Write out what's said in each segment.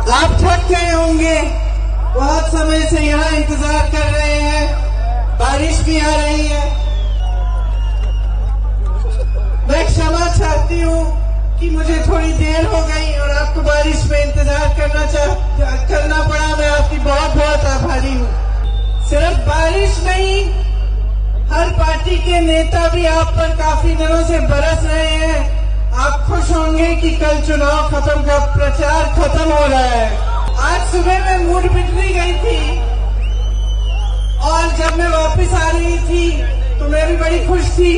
आप थक गए होंगे, बहुत समय से यहाँ इंतजार कर रहे हैं, बारिश भी आ रही है। मैं क्षमा चाहती हूँ कि मुझे थोड़ी देर हो गई और आपको बारिश में इंतजार करना पड़ा। मैं आपकी बहुत बहुत आभारी हूँ। सिर्फ बारिश नहीं, हर पार्टी के नेता भी आप पर काफी दिनों से बरस रहे हैं। आप खुश होंगे कि कल चुनाव खत्म का प्रचार खत्म हो रहा है। आज सुबह मैं मूडबिगड़ी गई थी और जब मैं वापस आ रही थी तो मैं भी बड़ी खुश थी,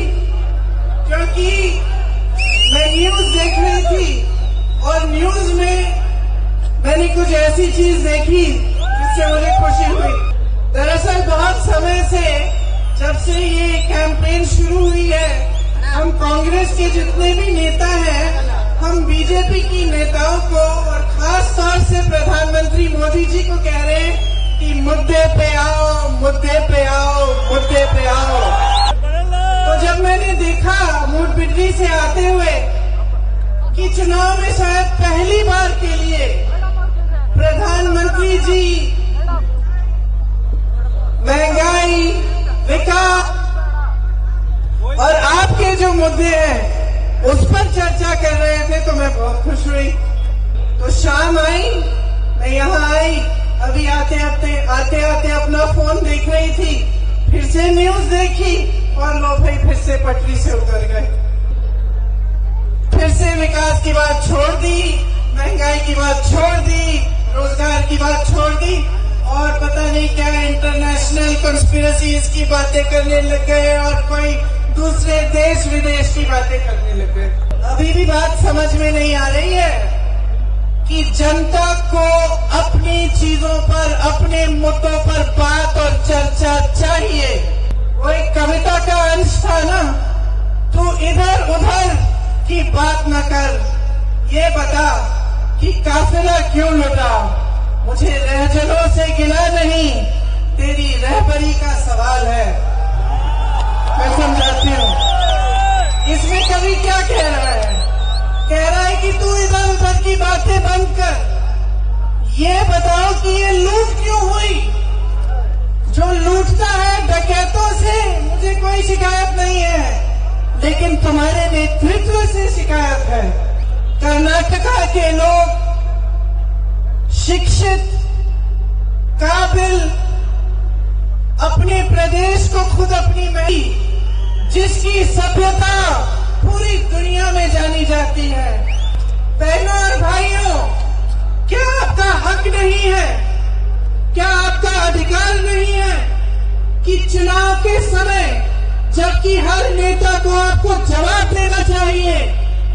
क्योंकि मैं न्यूज देख रही थी और न्यूज में मैंने कुछ ऐसी चीज देखी जिससे मुझे खुशी हुई। दरअसल बहुत समय से, जब से ये कैंपेन शुरू हुई है, हम कांग्रेस के जितने भी नेता हैं, हम बीजेपी की नेताओं को और खास तौर से प्रधानमंत्री मोदी जी को कह रहे हैं कि मुद्दे पे आओ, मुद्दे पे आओ, मुद्दे पे आओ। तो जब मैंने देखा मूडबिगड़ी से आते हुए कि चुनाव में शायद पहली बार के लिए प्रधानमंत्री जी महंगाई, विकास और आपके जो मुद्दे हैं उस पर चर्चा कर रहे थे, तो मैं बहुत खुश हुई। तो शाम आई, मैं यहाँ आई, अभी आते आते अपना फोन देख रही थी, फिर से न्यूज देखी और लो भाई फिर से पटरी से उतर गए। फिर से विकास की बात छोड़ दी, महंगाई की बात छोड़ दी, रोजगार की बात छोड़ दी और पता नहीं क्या इंटरनेशनल कंस्पिरेसीज की बातें करने लग गए और कोई दूसरे देश विदेश की बातें करने लग गए। अभी भी बात समझ में नहीं आ रही है कि जनता को अपनी चीजों पर, अपने मुद्दों पर बात और चर्चा चाहिए। वो एक कविता का अंश था ना, तू इधर उधर की बात न कर, ये बता कि काफिला क्यों लुटा। मुझे रहजलों से गिला नहीं, तेरी रहबरी का सवाल है। मैं समझाती हूँ इसमें कवि क्या कह रहा है। कह रहा है कि तू इधर उधर की बातें बंद कर, ये बताओ कि ये लूट क्यों हुई। जो लूटता है डकैतों से मुझे कोई शिकायत नहीं है, लेकिन तुम्हारे नेतृत्व से शिकायत है। कर्नाटका के लोग शिक्षित, काबिल, अपने प्रदेश को खुद अपनी मई, जिसकी सभ्यता पूरी दुनिया में जानी जाती है। बहनों और भाइयों, क्या आपका हक नहीं है, क्या आपका अधिकार नहीं है कि चुनाव के समय, जबकि हर नेता को आपको जवाब देना चाहिए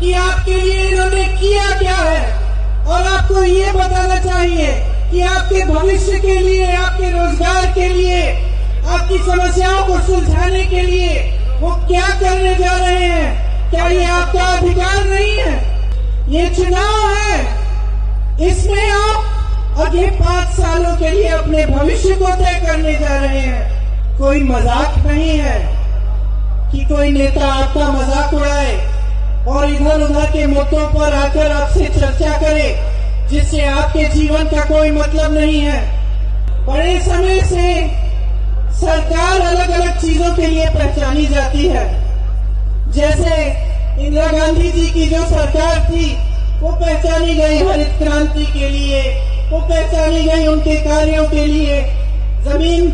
कि आपके लिए इन्होंने किया क्या है, और आपको ये बताना चाहिए कि आपके भविष्य के लिए, आपके रोजगार के लिए, आपकी समस्याओं को सुलझाने के लिए वो क्या करने जा रहे हैं। क्या ये आपका अधिकार नहीं है? ये चुनाव है, इसमें आप अगले 5 सालों के लिए अपने भविष्य को तय करने जा रहे हैं। कोई मजाक नहीं है कि कोई नेता आपका मजाक उड़ाए और इधर उधर के मुद्दों पर आकर आपसे चर्चा करे, जिससे आपके जीवन का कोई मतलब नहीं है। बड़े समय से सरकार अलग अलग चीजों के लिए पहचानी जाती है। जैसे इंदिरा गांधी जी की जो सरकार थी, वो पहचानी गई हरित क्रांति के लिए, वो पहचानी गई उनके कार्यों के लिए, जमीन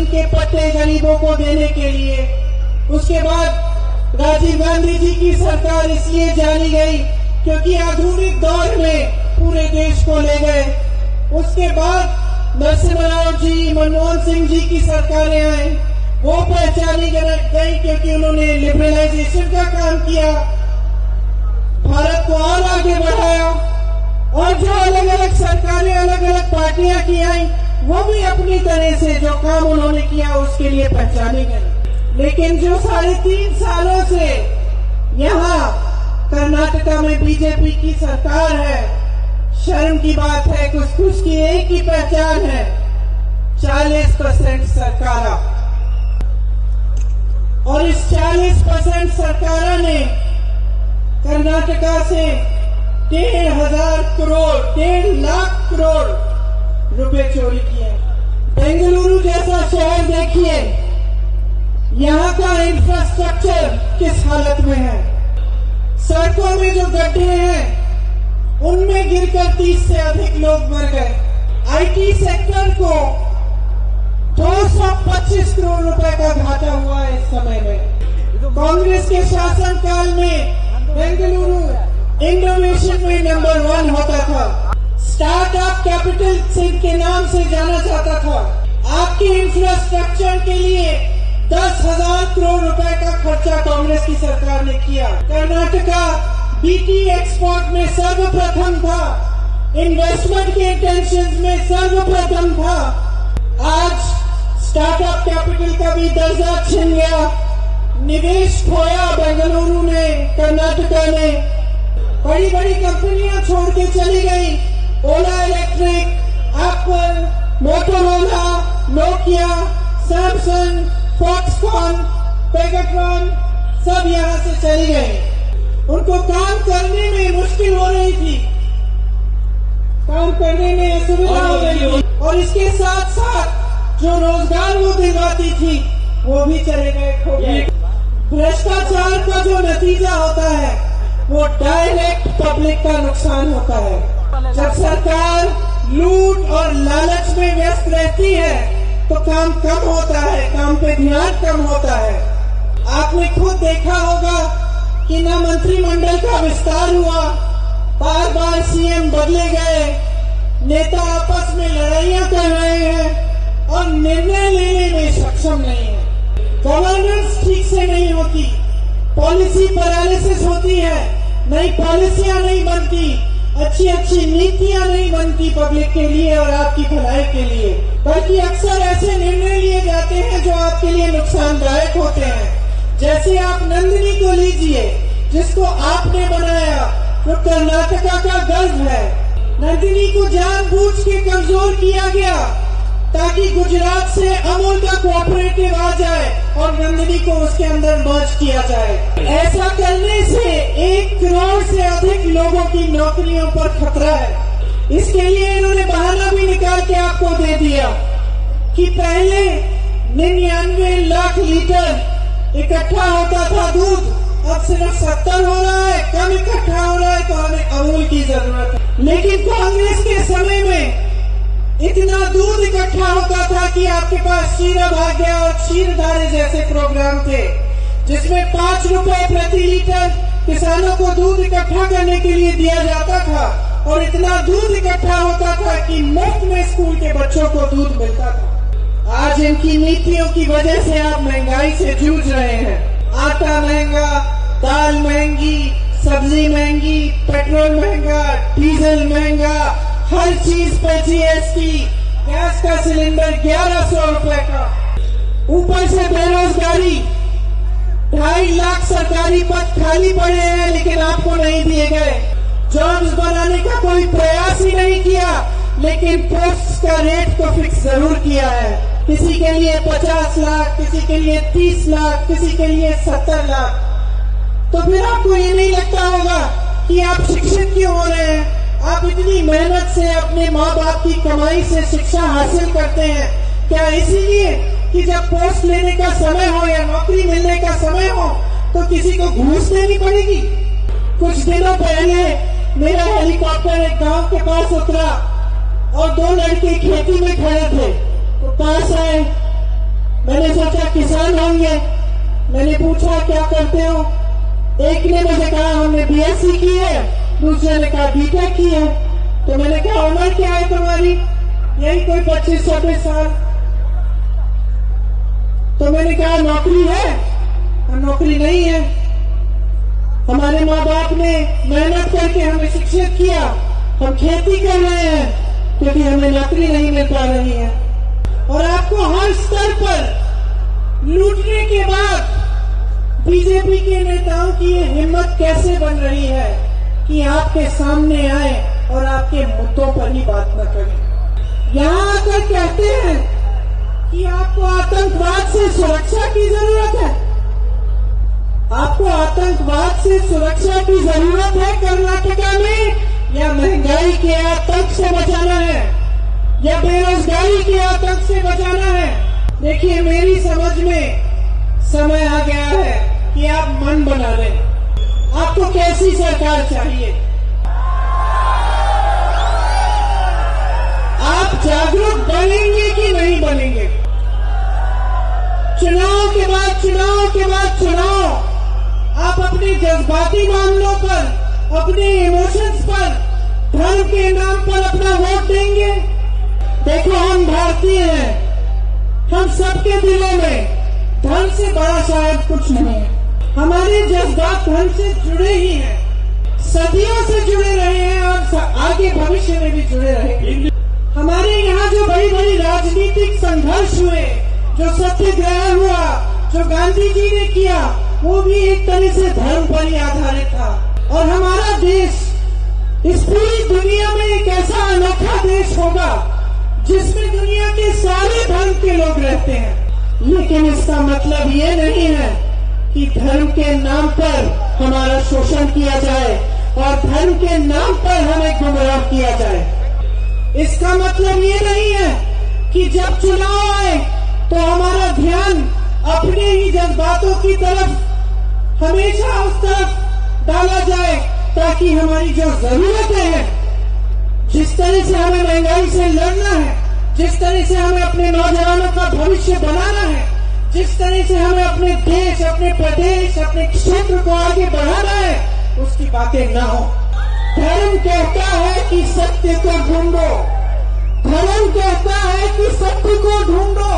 के पट्टे गरीबों को देने के लिए। उसके बाद राजीव गांधी जी की सरकार इसलिए जानी गई क्योंकि आधुनिक दौर में पूरे देश को ले गए। उसके बाद नरसिम्हा जी, मनमोहन सिंह जी की सरकारें आई, वो पहचानी गई क्योंकि उन्होंने लिबरलाइजेशन का काम किया, भारत को और आगे बढ़ाया। और जो अलग अलग सरकारें, अलग अलग पार्टियां की आई, वो भी अपनी तरह से जो काम उन्होंने किया उसके लिए पहचानी गई। लेकिन जो 3.5 सालों से यहाँ कर्नाटका में बीजेपी की सरकार है, शर्म की बात है, कुछ की एक ही पहचान है, 40% सरकारा। और इस 40% सरकारा ने कर्नाटका से 1,500 करोड़ 1.5 लाख करोड़ रुपए चोरी किए। बेंगलुरु जैसा शहर देखिए, यहाँ का इंफ्रास्ट्रक्चर किस हालत में है। सड़कों में जो गड्ढे हैं उनमें गिरकर 30 से अधिक लोग मर गए। आईटी सेक्टर को 225 करोड़ रुपए का घाटा हुआ है इस समय में। कांग्रेस के शासनकाल में बेंगलुरु इनोवेशन में नंबर 1 होता था, स्टार्टअप कैपिटल के नाम से जाना जाता था। आपके इंफ्रास्ट्रक्चर के लिए 10,000 करोड़ रुपए का खर्चा कांग्रेस की सरकार ने किया। कर्नाटका बीटी एक्सपोर्ट में सर्वप्रथम था, इन्वेस्टमेंट के इंटेंशन में सर्वप्रथम था। आज स्टार्टअप कैपिटल का भी दर्जा छिन गया, निवेश खोया बेंगलुरु ने, कर्नाटका ने। बड़ी बड़ी कंपनियां छोड़ के चली गई, Ola Electric, Apple, Motorola, Nokia, Samsung, Foxconn, Pegatron सब यहां से चली गई। उनको काम करने में मुश्किल हो रही थी, काम करने में असुविधा हो रही थी, और इसके साथ साथ जो रोजगार वो दिलवाती थी वो भी चले गए, खो गए। भ्रष्टाचार का जो नतीजा होता है वो डायरेक्ट पब्लिक का नुकसान होता है। जब सरकार लूट और लालच में व्यस्त रहती है तो काम कम होता है, काम पे ध्यान कम होता है। आपने खुद देखा होगा कि न मंत्रिमंडल का विस्तार हुआ, बार बार सीएम बदले गए, नेता आपस में लड़ाइयां कर रहे हैं और निर्णय लेने में सक्षम नहीं है। गवर्नेंस ठीक से नहीं होती, पॉलिसी पैरालिसिस होती है, नई पॉलिसियां नहीं बनती, अच्छी अच्छी नीतियां नहीं बनती पब्लिक के लिए और आपकी भलाई के लिए, बल्कि अक्सर ऐसे निर्णय लिए जाते हैं जो आपके लिए नुकसानदायक होते हैं। जैसे आप नंदिनी को लीजिए, जिसको आपने बनाया, जो कर्नाटका का गर्व है। नंदिनी को जानबूझ के कमजोर किया गया ताकि गुजरात से अमूल का कोऑपरेटिव आ जाए और नंदिनी को उसके अंदर मर्ज किया जाए। ऐसा करने से 1 करोड़ से अधिक लोगों की नौकरियों पर खतरा है। इसके लिए इन्होंने बहाना भी निकाल के आपको दे दिया कि पहले 99 लाख लीटर इकट्ठा होता था दूध, अब सिर्फ 70 हो रहा है, कम इकट्ठा हो रहा है, तो हमें अमूल की जरूरत है। लेकिन कांग्रेस के समय में इतना दूध इकट्ठा होता था कि आपके पास शीरा भाग्य और क्षीरधारे जैसे प्रोग्राम थे, जिसमें 5 रुपए प्रति लीटर किसानों को दूध इकट्ठा करने के लिए दिया जाता था, और इतना दूध इकट्ठा होता था कि मुफ्त में स्कूल के बच्चों को दूध मिलता था। आज इनकी नीतियों की वजह से आप महंगाई से जूझ रहे हैं। आटा महंगा, दाल महंगी, सब्जी महंगी, पेट्रोल महंगा, डीजल महंगा, हर चीज पे जीएसटी, गैस का सिलेंडर 1100 रुपए का, ऊपर से बेरोजगारी। 2.5 लाख सरकारी पद खाली पड़े हैं लेकिन आपको नहीं दिए गए। जॉब्स बनाने का कोई प्रयास ही नहीं किया, लेकिन पोस्ट का रेट तो फिक्स जरूर किया है। किसी के लिए 50 लाख, किसी के लिए 30 लाख, किसी के लिए 70 लाख। तो फिर आपको ये नहीं लगता होगा कि आप शिक्षित क्यों हो रहे हैं? आप इतनी मेहनत से अपने माँ बाप की कमाई से शिक्षा हासिल करते हैं, क्या इसीलिए कि जब पोस्ट लेने का समय हो या नौकरी मिलने का समय हो तो किसी को घूस देनी पड़ेगी? कुछ दिनों पहले मेरा हेलीकॉप्टर एक गांव के पास उतरा और 2 लड़के खेती में खड़े थे, तो पास आए। मैंने सोचा किसान होंगे, मैंने पूछा क्या करते हो? एक ने मुझे कहा हमने बीएससी की है, दूसरे ने कहा बीटेक की है। तो मैंने कहा उम्र क्या है तुम्हारी? यही कोई 25-26 साल। तो मैंने कहा नौकरी है? नौकरी नहीं है, हमारे माँ बाप ने मेहनत करके हमें शिक्षित किया, हम खेती कर रहे हैं क्योंकि हमें नौकरी नहीं मिल पा रही है। और आपको हर स्तर पर लूटने के बाद बीजेपी के नेताओं की ये हिम्मत कैसे बन रही है कि आपके सामने आए और आपके मुद्दों पर ही बात न करें। यहाँ आकर कहते हैं कि आपको आतंकवाद से सुरक्षा की जरूरत है। आपको आतंकवाद से सुरक्षा की जरूरत है कर्नाटका में, या महंगाई के आतंक से बचाना है, या बेरोजगारी के आतंक से बचाना है? देखिए, मेरी समझ में समय आ गया है कि आप मन बना लें। आपको कैसी सरकार चाहिए? आप जागरूक बनेंगे कि नहीं बनेंगे? चुनाव के बाद चुनाव के बाद चुनाव आप अपने जज्बाती मामलों पर, अपने इमोशंस पर, धर्म के नाम पर अपना वोट देंगे? देखो, हम भारतीय हैं, हम सबके दिलों में धर्म से बड़ा शायद कुछ नहीं है। हमारे जज्बात धर्म से जुड़े ही हैं, सदियों से जुड़े रहे हैं और आगे भविष्य में भी जुड़े रहेंगे। हमारे यहाँ जो बड़ी बड़ी राजनीतिक संघर्ष हुए, जो सत्याग्रह हुआ, जो गांधी जी ने किया, वो भी एक तरह से धर्म पर ही आधारित था। और हमारा देश इस पूरी दुनिया में एक ऐसा अनोखा देश होगा जिसमें दुनिया के सारे धर्म के लोग रहते हैं। लेकिन इसका मतलब ये नहीं है कि धर्म के नाम पर हमारा शोषण किया जाए और धर्म के नाम पर हमें गुमराह किया जाए। इसका मतलब ये नहीं है कि जब चुनाव आए तो हमारा ध्यान अपने ही जज्बातों की तरफ हमेशा उस तरफ डाला जाए, ताकि हमारी जो जरूरतें हैं, जिस तरह से हमें महंगाई से लड़ना है, जिस तरह से हमें अपने नौजवानों का भविष्य बनाना है, जिस तरह से हमें अपने देश, अपने प्रदेश, अपने क्षेत्र को आगे बढ़ाना है, उसकी बातें न हो। धर्म कहता है कि सत्य को ढूंढो, धर्म कहता है कि सत्य को ढूंढो।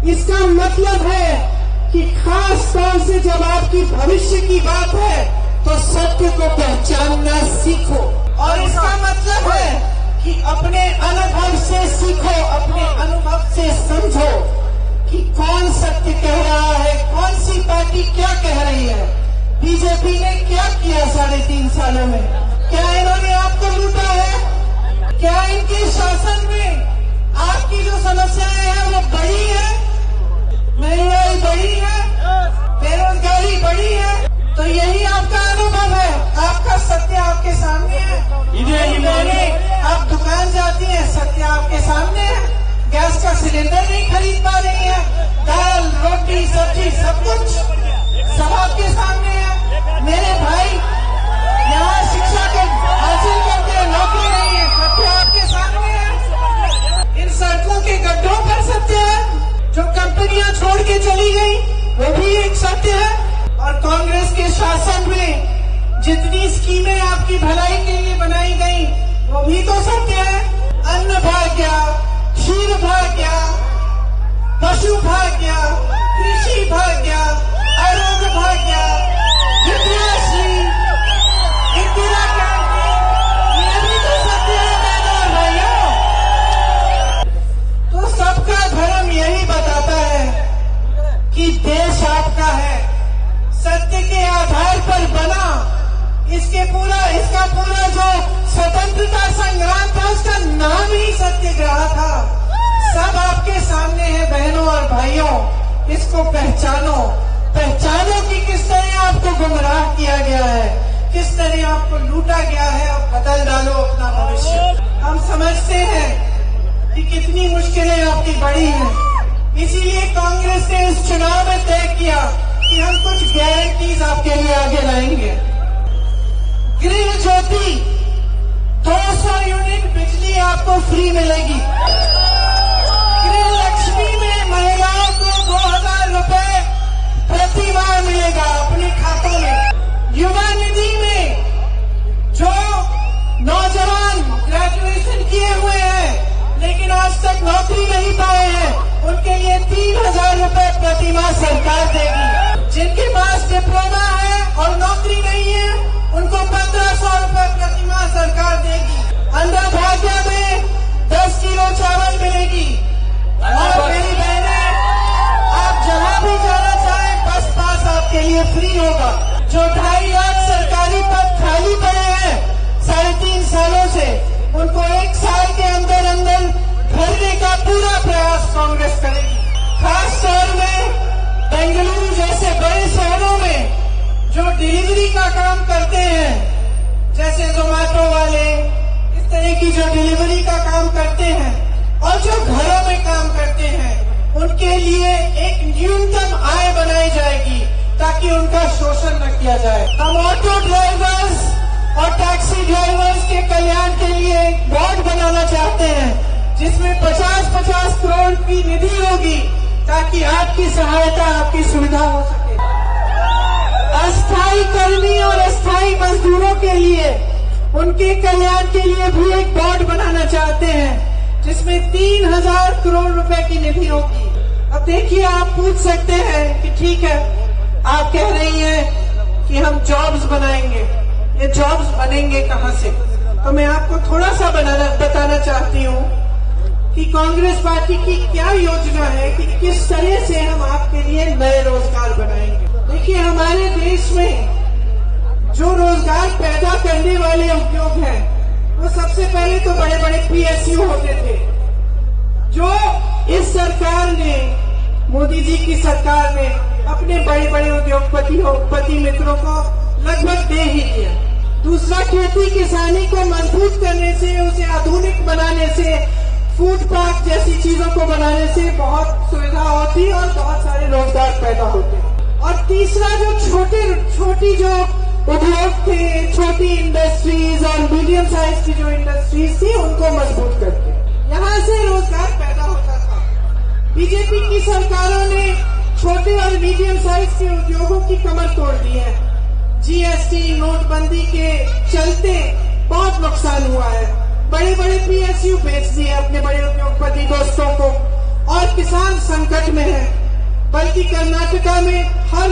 इसका मतलब है कि खास तौर से जब आपकी भविष्य की बात है तो सत्य को पहचानना सीखो। और इसका मतलब है कि अपने अनुभव से सीखो, अपने अनुभव से समझो कि कौन सत्य कह रहा है, कौन सी पार्टी क्या कह रही है। बीजेपी ने क्या किया 3.5 सालों में? क्या इन्होंने आपको लूटा है? क्या इनके शासन में आपकी जो समस्याएं हैं वो बड़ी है? महंगाई बड़ी है, बेरोजगारी बड़ी है? तो यही आपका अनुभव है, आपका सत्य आपके सामने है। आप दुकान जाती हैं, सत्य आपके सामने है। गैस का सिलेंडर नहीं खरीद पा रही है, दाल, रोटी, सब्जी सब कुछ सब आपके सामने है। मेरे भाई यहाँ शिक्षा के हासिल करके नौकरी नहीं है, सत्य आपके सामने है। इन सड़कों के गड्ढों पर सत्य है, जो कंपनियां छोड़ के चली गई वो भी एक सत्य है। और कांग्रेस के शासन में जितनी स्कीमें आपकी भलाई के लिए बनाई गई वो भी तो सत्य है। अन्न भाग्य, क्षीर भाग्य, पशु भाग्य, कृषि भाग्य, आरोग्य भाग्य, विद्याश्री, इंदिरा गांधी, ये भी तो सत्य है बहनों और भाइयों। तो सबका धर्म यही बताता है कि देश आपका है, सत्य के आधार पर बना। इसका पूरा जो स्वतंत्रता संग्राम था उसका नाम ही सत्याग्रह था। सब आपके सामने है बहनों और भाइयों, इसको पहचानो। पहचानो कि किस तरह आपको गुमराह किया गया है, किस तरह आपको लूटा गया है, और बदल डालो अपना भविष्य। हम समझते हैं कि कितनी मुश्किलें आपकी बड़ी हैं, इसीलिए कांग्रेस ने इस चुनाव में तय किया कि हम कुछ गारंटीज आपके लिए आगे लाएंगे। गृह ज्योति 200 यूनिट बिजली आपको फ्री मिलेगी। गृह लक्ष्मी में महिलाओं को 2000 रुपए प्रति माह मिलेगा अपने खातों में। युवा निधि में जो नौजवान ग्रेजुएशन किए हुए हैं लेकिन आज तक नौकरी नहीं पाए हैं, उनके लिए 3000 रुपए प्रति माह सरकार देगी। जिनके पास डिप्लोमा है और नौकरी नहीं है उनको 1500 रुपए प्रति माह सरकार देगी। अन्नभाग्य में 10 किलो चावल मिलेगी। और मेरी बहनें, आप जहां भी जाना चाहें बस पास आपके लिए फ्री होगा। जो 2.5 लाख सरकारी पद खाली पड़े हैं 3.5 सालों से, उनको 1 साल के अंदर अंदर भरने का पूरा प्रयास कांग्रेस करेगी। खास तौर में बेंगलुरु जैसे बड़े शहरों में का काम करते हैं, जैसे जोमेटो वाले, इस तरह की जो डिलीवरी का काम करते हैं और जो घरों में काम करते हैं, उनके लिए एक न्यूनतम आय बनाई जाएगी ताकि उनका शोषण न किया जाए। हम ऑटो ड्राइवर्स और टैक्सी ड्राइवर्स के कल्याण के लिए एक बोर्ड बनाना चाहते हैं जिसमें 50-50 करोड़ की निधि होगी ताकि आपकी सहायता, आपकी सुविधा हो सके। अस्थायी कर्मी और अस्थायी मजदूरों के लिए, उनके कल्याण के लिए भी एक बोर्ड बनाना चाहते हैं जिसमें 3000 करोड़ रुपए की निधि होगी। अब देखिए, आप पूछ सकते हैं कि ठीक है, आप कह रही हैं कि हम जॉब्स बनाएंगे, ये जॉब्स बनेंगे कहां से? तो मैं आपको थोड़ा सा बताना चाहती हूँ कि कांग्रेस पार्टी की क्या योजना है कि किस तरह से हम आपके लिए नए रोजगार बनाएंगे। देखिए, हमारे देश में जो रोजगार पैदा करने वाले उद्योग हैं, वो सबसे पहले तो बड़े बड़े PSU होते थे, जो इस सरकार ने, मोदी जी की सरकार ने अपने बड़े बड़े उद्योगपति मित्रों को लगभग दे ही दिया। दूसरा, खेती किसानी को मजबूत करने से, उसे आधुनिक बनाने से, फूड पार्क जैसी चीजों को बनाने से बहुत सुविधा होती और बहुत सारे रोजगार पैदा होते। और तीसरा, जो छोटी जो उद्योग थे, छोटी इंडस्ट्रीज और मीडियम साइज की जो इंडस्ट्रीज थी, उनको मजबूत करके यहाँ से रोजगार पैदा होता था। बीजेपी की सरकारों ने छोटे और मीडियम साइज के उद्योगों की कमर तोड़ दी है। GST, नोटबंदी के चलते बहुत नुकसान हुआ है। बड़े बड़े PSU बेच दिए अपने बड़े उद्योगपति दोस्तों को, और किसान संकट में है। बल्कि कर्नाटका में हर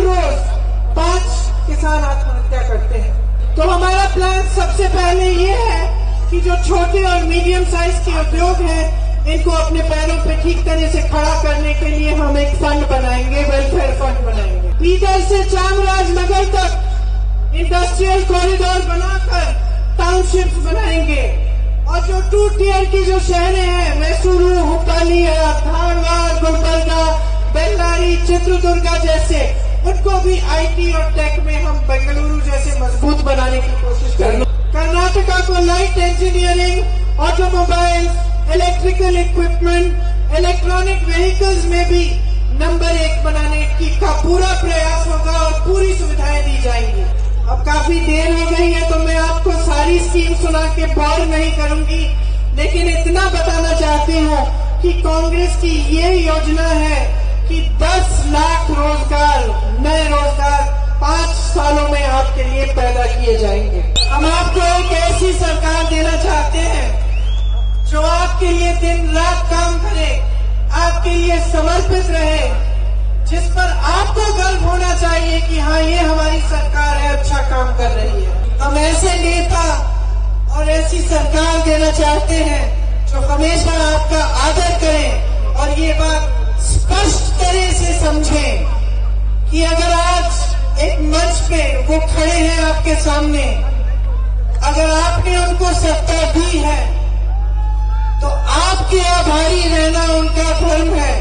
रोज 5 किसान आत्महत्या करते हैं। तो हमारा प्लान सबसे पहले ये है कि जो छोटे और मीडियम साइज के उद्योग हैं, इनको अपने पैरों पे ठीक तरह से खड़ा करने के लिए हम एक फंड बनाएंगे, वेलफेयर फंड बनाएंगे। बीदर से चामराजनगर तक इंडस्ट्रियल कॉरिडोर बनाकर टाउनशिप्स बनाएंगे। और जो 2 टियर की जो शहरें हैं, मैसूरू, हुब्बली, धारवाड़, गुलबर्गा, बेल्लारी, चित्रदुर्गा जैसे, उनको भी IT और टेक में हम बेंगलुरु जैसे मजबूत बनाने की कोशिश करेंगे। कर्नाटका को light engineering, automobiles, electrical equipment, electronic vehicles में भी नंबर 1 बनाने का पूरा प्रयास होगा और पूरी सुविधाएं दी जाएंगी। अब काफी देर हो गई है तो मैं आपको सारी स्कीम सुना के बोर नहीं करूंगी, लेकिन इतना बताना चाहती हूँ कि कांग्रेस की ये योजना है कि 10 लाख नए रोजगार 5 सालों में आपके लिए पैदा किए जाएंगे। हम आपको एक ऐसी सरकार देना चाहते हैं जो आपके लिए दिन रात काम करे, आपके लिए समर्पित रहे, जिस पर आपको गर्व होना चाहिए कि हाँ, ये हमारी सरकार है, अच्छा काम कर रही है। हम ऐसे नेता और ऐसी सरकार देना चाहते हैं जो हमेशा आपका आदर करें और ये बात स्पष्ट तरह से समझें कि अगर आज एक मंच पे वो खड़े हैं आपके सामने, अगर आपने उनको सत्ता दी है तो आपके आभारी रहना उनका धर्म है,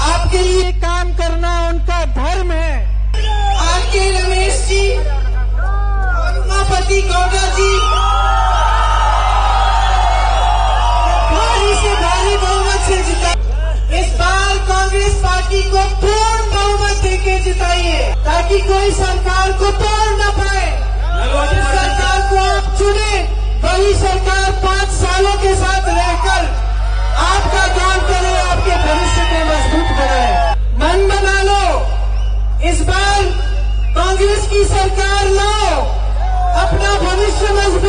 आपके लिए काम करना उनका धर्म है। RK रमेश जी और उमापति गौड़ा जी भारी से भारी बहुमत से जिता। इस बार कांग्रेस पार्टी को पूर्ण बहुमत देके जिताइए ताकि कोई सरकार को तोड़ न पाए। जिस सरकार को आप चुने वही सरकार 5 सालों के साथ रहकर आपका काम करे, आपके भविष्य को मजबूत बनाए। मन बना लो, इस बार कांग्रेस की सरकार लाओ, अपना भविष्य मजबूत